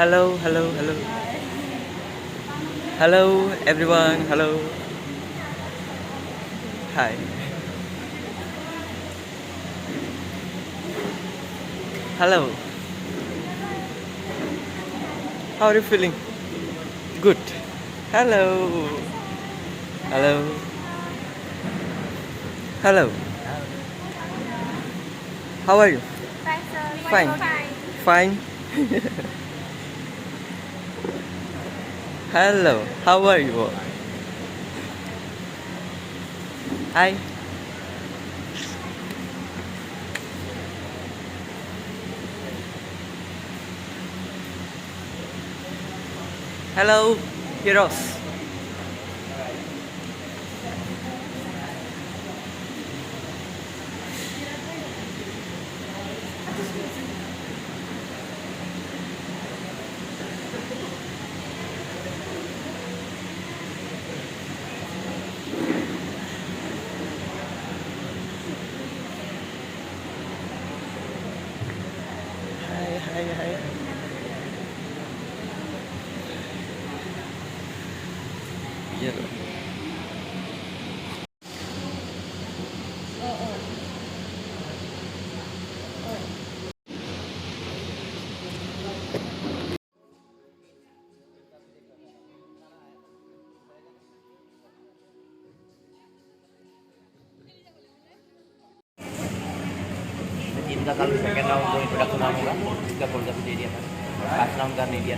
Hello, hello, hello. Hello, everyone. Hello. Hi. Hello. How are you feeling? Good. Hello. Hello. Hello. How are you? Fine, sir. Fine. Fine. Hello. How are you? Hi. Hello, heroes. Hai, hai, hai. Iya loh. इनका कल second round जो introduction round होगा इसका project दे दिया था first round का नहीं दिया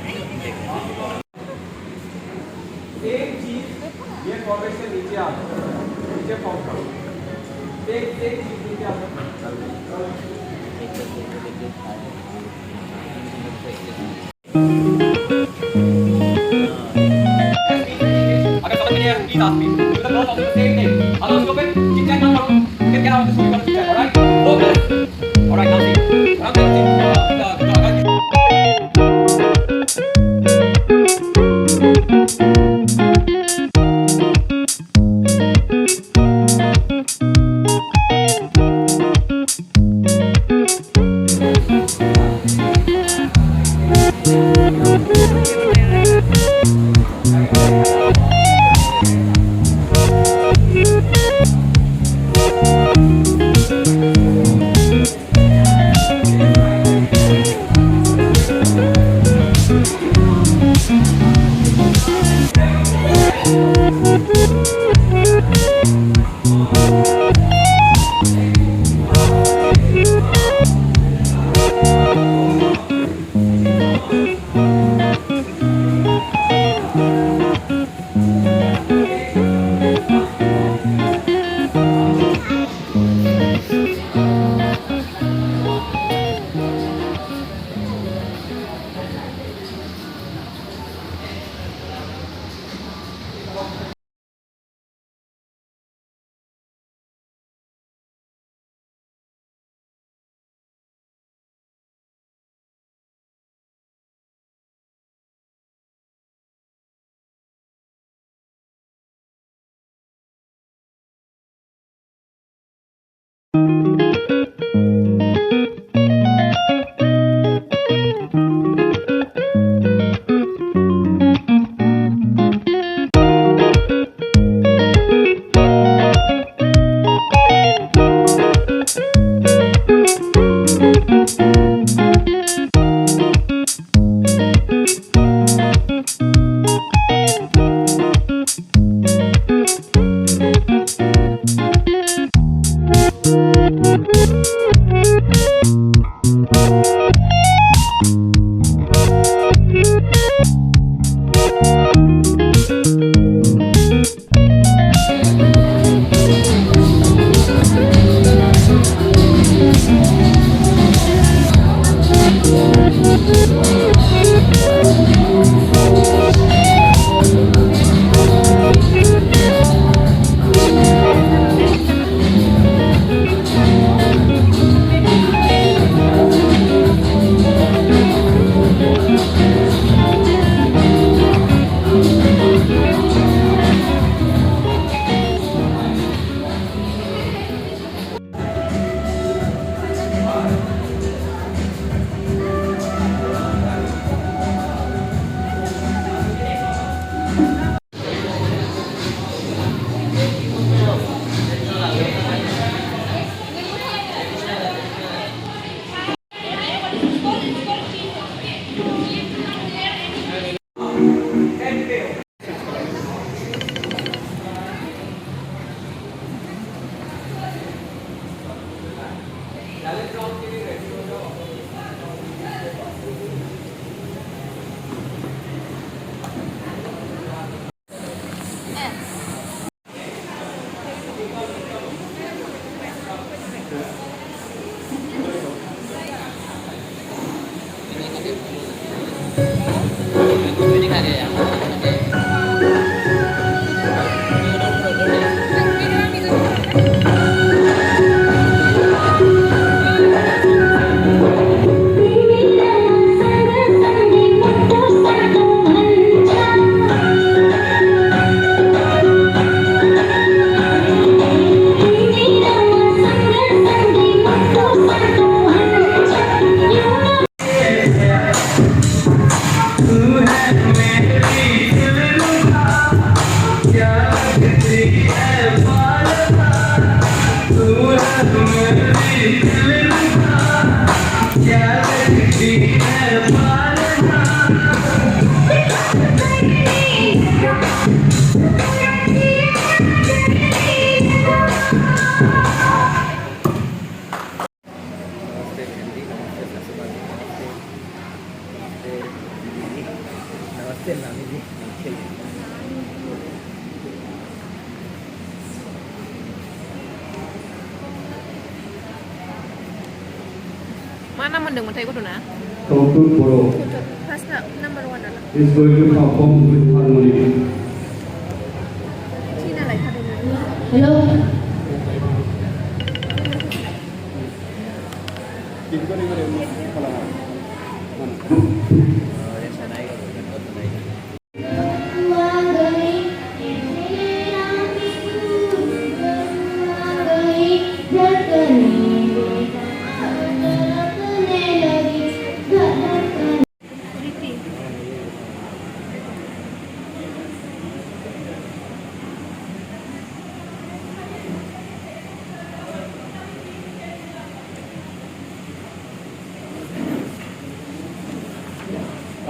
एक चीज ये फॉर्मेट से नीचे आ जाए नीचे फॉर्म करो एक चीज नीचे आ अगर समझ में नहीं आया please ask me you the note of the same thing अगर उसको पे चिट चैट मत करो फिर क्या होगा उसको chit chat alright okay alright now नमस्ते बहन जी, नमस्ते ससुराल जी, नमस्ते दीदी जी, नमस्ते नानी जी, नमस्ते। Mana mendeng-mendeng itu na? Tongtut Boro First number one na. is going to perform with harmony. China like how do you? Hello. Yang sana itu kan betul lagi.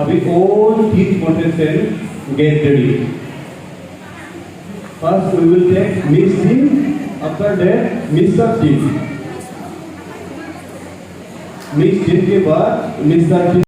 अभी all teeth contestants get ready. First we will take Miss Team, after that Mr. Team. Miss Team के बाद Mr. Team.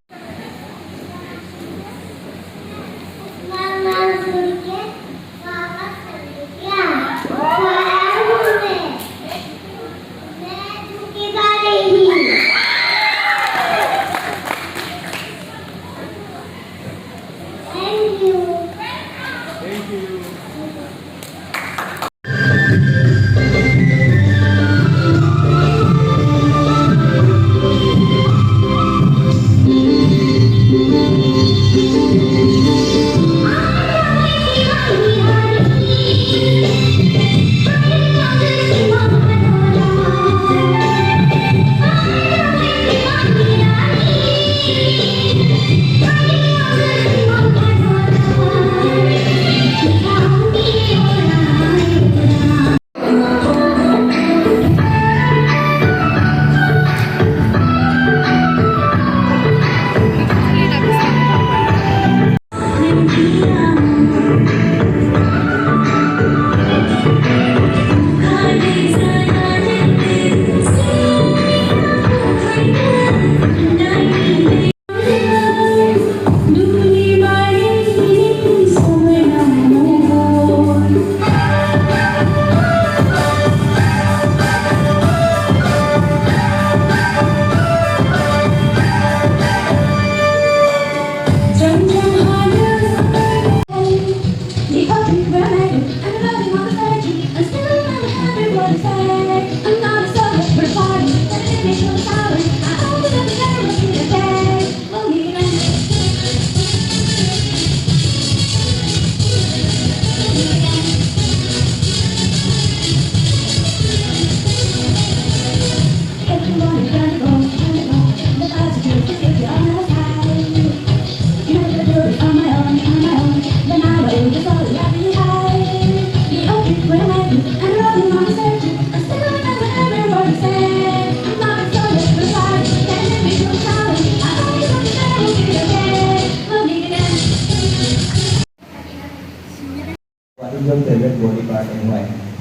What is your favorite body part and why?